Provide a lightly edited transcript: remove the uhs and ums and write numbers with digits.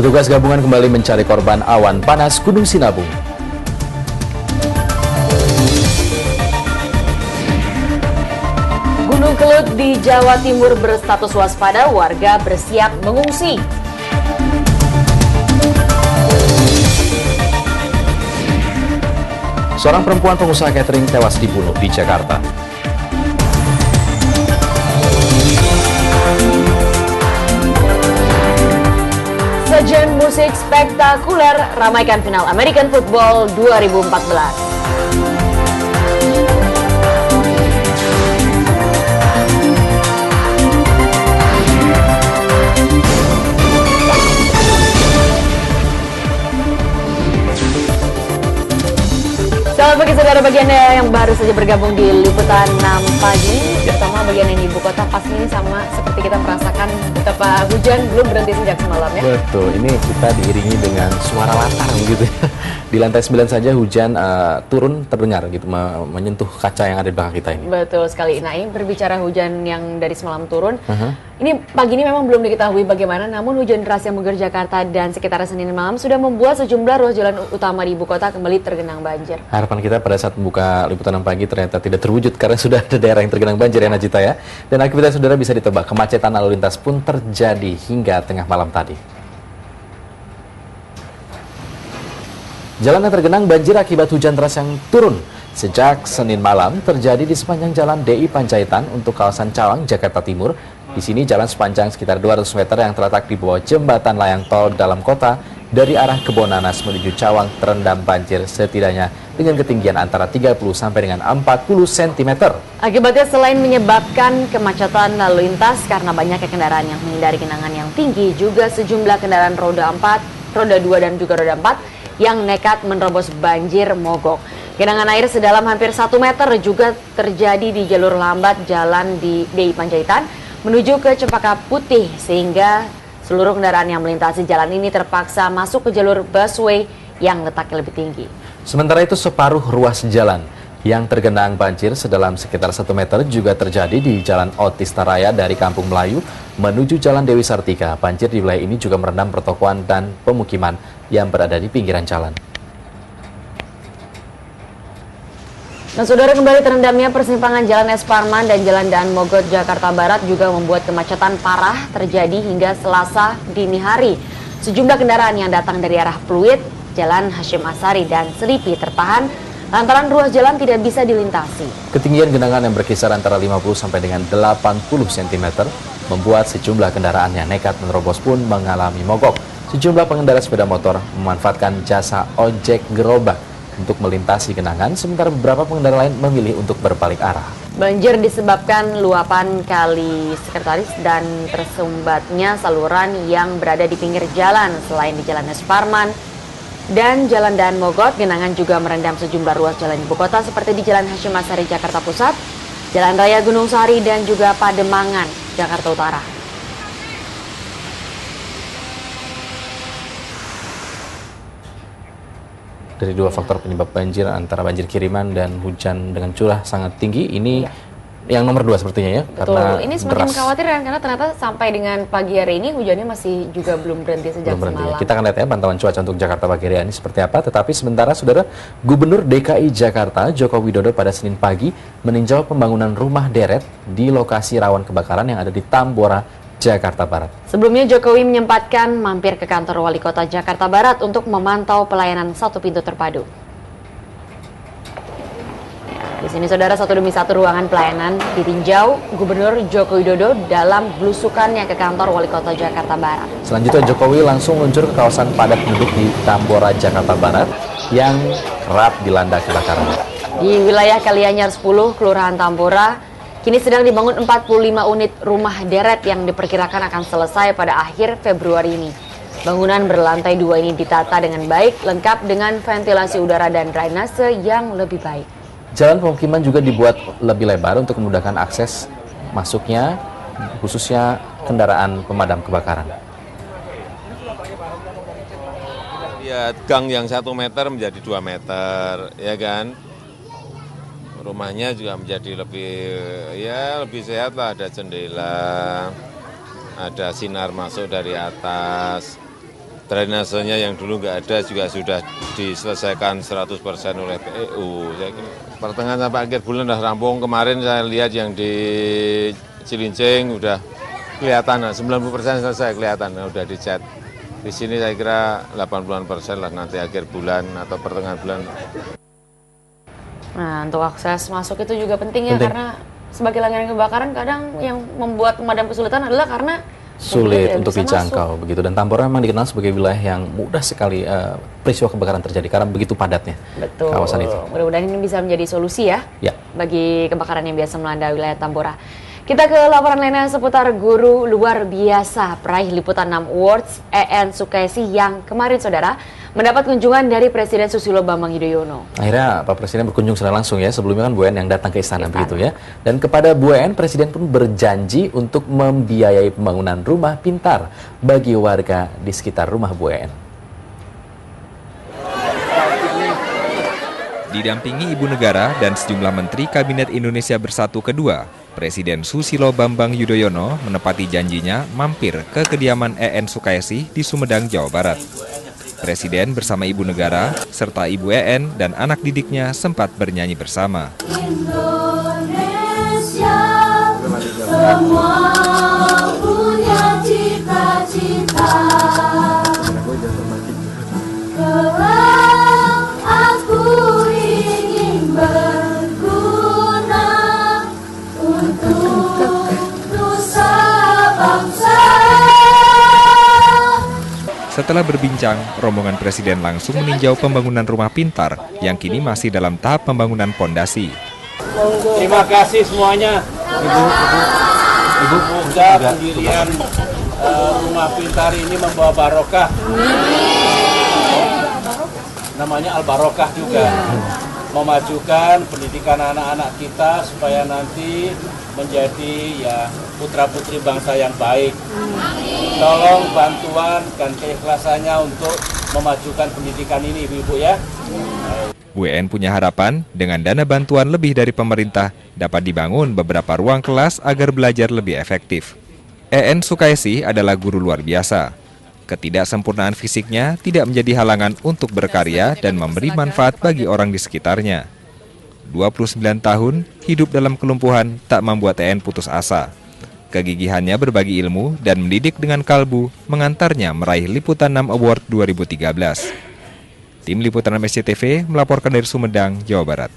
Petugas gabungan kembali mencari korban awan panas Gunung Sinabung. Gunung Kelut di Jawa Timur berstatus waspada, warga bersiap mengungsi. Seorang perempuan pengusaha catering tewas dibunuh di Jakarta. Sajian musik spektakuler ramaikan final American Football 2014. Selamat pagi saudara, bagi Anda yang baru saja bergabung di Liputan 6 pagi, terutama bagian yang di ibu kota, pasti ini sama seperti kita merasakan betapa hujan belum berhenti sejak semalam ya. Betul, ini kita diiringi dengan suara latar begitu ya. Di lantai 9 saja hujan turun terdengar gitu, menyentuh kaca yang ada di belakang kita ini. Betul sekali. Nah, ini berbicara hujan yang dari semalam turun. Ini pagi ini memang belum diketahui bagaimana, namun hujan deras yang mengguyur Jakarta dan sekitar Senin malam sudah membuat sejumlah ruas jalan utama di ibu kota kembali tergenang banjir. Harapan kita pada saat membuka Liputan 6 pagi ternyata tidak terwujud karena sudah ada daerah yang tergenang banjir ya Najita ya. Dan aktivitas saudara bisa ditebak, kemacetan lalu lintas pun terjadi hingga tengah malam tadi. Jalan yang tergenang banjir akibat hujan deras yang turun sejak Senin malam terjadi di sepanjang jalan DI Panjaitan untuk kawasan Cawang, Jakarta Timur. Di sini jalan sepanjang sekitar 200 meter yang terletak di bawah jembatan layang tol dalam kota dari arah Kebonanas menuju Cawang terendam banjir setidaknya dengan ketinggian antara 30 sampai dengan 40 cm. Akibatnya selain menyebabkan kemacetan lalu lintas karena banyaknya kendaraan yang menghindari genangan yang tinggi, juga sejumlah kendaraan roda 4, roda 2 dan juga roda 4 yang nekat menerobos banjir mogok. Genangan air sedalam hampir 1 meter juga terjadi di jalur lambat jalan di DI Panjaitan menuju ke Cempaka Putih, sehingga seluruh kendaraan yang melintasi jalan ini terpaksa masuk ke jalur busway yang letaknya lebih tinggi. Sementara itu separuh ruas jalan yang tergenang banjir sedalam sekitar 1 meter juga terjadi di Jalan Otista Raya dari Kampung Melayu menuju Jalan Dewi Sartika. Banjir di wilayah ini juga merendam pertokoan dan pemukiman yang berada di pinggiran jalan. Nah, saudara, kembali terendamnya persimpangan Jalan Es Parman dan Jalan Daan Mogot Jakarta Barat juga membuat kemacetan parah terjadi hingga Selasa dini hari. Sejumlah kendaraan yang datang dari arah Pluit, Jalan Hashim Asari dan Selipi tertahan lantaran ruas jalan tidak bisa dilintasi. Ketinggian genangan yang berkisar antara 50 sampai dengan 80 cm membuat sejumlah kendaraan yang nekat menerobos pun mengalami mogok. Sejumlah pengendara sepeda motor memanfaatkan jasa ojek gerobak untuk melintasi genangan, sementara beberapa pengendara lain memilih untuk berbalik arah. Banjir disebabkan luapan kali Sekretaris dan tersumbatnya saluran yang berada di pinggir jalan. Selain di Jalan Es Parman dan Jalan Daan Mogot, genangan juga merendam sejumlah ruas jalan ibu kota seperti di Jalan Hashim Asari Jakarta Pusat, Jalan Raya Gunung Sari dan juga Pademangan Jakarta Utara. Dari dua faktor penyebab banjir antara banjir kiriman dan hujan dengan curah sangat tinggi, ini yang nomor 2 sepertinya ya. Betul, karena ini semakin deras. mengkhawatirkan karena ternyata sampai dengan pagi hari ini hujannya masih juga belum berhenti sejak semalam. Kita akan lihat ya pantauan cuaca untuk Jakarta pagi hari ini seperti apa. Tetapi sementara saudara, Gubernur DKI Jakarta Joko Widodo pada Senin pagi meninjau pembangunan rumah deret di lokasi rawan kebakaran yang ada di Tambora, Jakarta Barat. Sebelumnya Jokowi menyempatkan mampir ke kantor Wali Kota Jakarta Barat untuk memantau pelayanan satu pintu terpadu. Di sini saudara, satu demi satu ruangan pelayanan ditinjau Gubernur Joko Widodo dalam belusukannya ke kantor Wali Kota Jakarta Barat. Selanjutnya Jokowi langsung meluncur ke kawasan padat penduduk di Tambora, Jakarta Barat yang kerap dilanda kebakaran. Di wilayah Kalianyar 10, Kelurahan Tambora, kini sedang dibangun 45 unit rumah deret yang diperkirakan akan selesai pada akhir Februari ini. Bangunan berlantai 2 ini ditata dengan baik, lengkap dengan ventilasi udara dan drainase yang lebih baik. Jalan pemukiman juga dibuat lebih lebar untuk memudahkan akses masuknya, khususnya kendaraan pemadam kebakaran. Lihat gang yang 1 meter menjadi 2 meter, ya kan? Rumahnya juga menjadi lebih sehat lah, ada jendela, ada sinar masuk dari atas. drainasenya yang dulu nggak ada juga sudah diselesaikan 100% oleh PEU. Saya kira pertengahan sampai akhir bulan sudah rampung. Kemarin saya lihat yang di Cilincing udah kelihatan, 90% selesai kelihatan, udah dicat. Di sini saya kira 80% lah nanti akhir bulan atau pertengahan bulan. Nah, untuk akses masuk itu juga penting ya, karena sebagai langganan kebakaran kadang yang membuat pemadam kesulitan adalah karena sulit untuk bisa dijangkau masuk. begitu, dan Tambora memang dikenal sebagai wilayah yang mudah sekali peristiwa kebakaran terjadi karena begitu padatnya kawasan itu. Mudah-mudahan ini bisa menjadi solusi ya, Ya. bagi kebakaran yang biasa melanda wilayah Tambora. Kita ke laporan lainnya seputar guru luar biasa peraih liputan 6 awards EN Sukaisi yang kemarin saudara mendapat kunjungan dari Presiden Susilo Bambang Yudhoyono. Akhirnya Pak Presiden berkunjung secara langsung ya, sebelumnya kan Bu En yang datang ke istana begitu ya. Dan kepada Bu En, Presiden pun berjanji untuk membiayai pembangunan rumah pintar bagi warga di sekitar rumah Bu En. Didampingi Ibu Negara dan sejumlah Menteri Kabinet Indonesia Bersatu kedua, Presiden Susilo Bambang Yudhoyono menepati janjinya mampir ke kediaman EN Sukaisi di Sumedang, Jawa Barat. Presiden bersama Ibu Negara serta Ibu EN dan anak didiknya sempat bernyanyi bersama. Indonesia, semua punya cita-cita. Kelak aku ingin berguna untuk nusa bangsa. Setelah berbincang, rombongan Presiden langsung meninjau pembangunan rumah pintar yang kini masih dalam tahap pembangunan pondasi. Terima kasih semuanya. Ibu, semoga pendirian rumah pintar ini membawa barokah. Namanya Al-Barokah juga. Memajukan pendidikan anak-anak kita supaya nanti menjadi ya putra-putri bangsa yang baik. Tolong bantuan dan keikhlasannya untuk memajukan pendidikan ini, Ibu-ibu ya. Bu En punya harapan dengan dana bantuan lebih dari pemerintah dapat dibangun beberapa ruang kelas agar belajar lebih efektif. EN Sukaisi adalah guru luar biasa. Ketidaksempurnaan fisiknya tidak menjadi halangan untuk berkarya dan memberi manfaat bagi orang di sekitarnya. 29 tahun, hidup dalam kelumpuhan tak membuat EN putus asa. Kegigihannya berbagi ilmu dan mendidik dengan kalbu mengantarnya meraih Liputan 6 Award 2013. Tim Liputan 6 SCTV melaporkan dari Sumedang, Jawa Barat.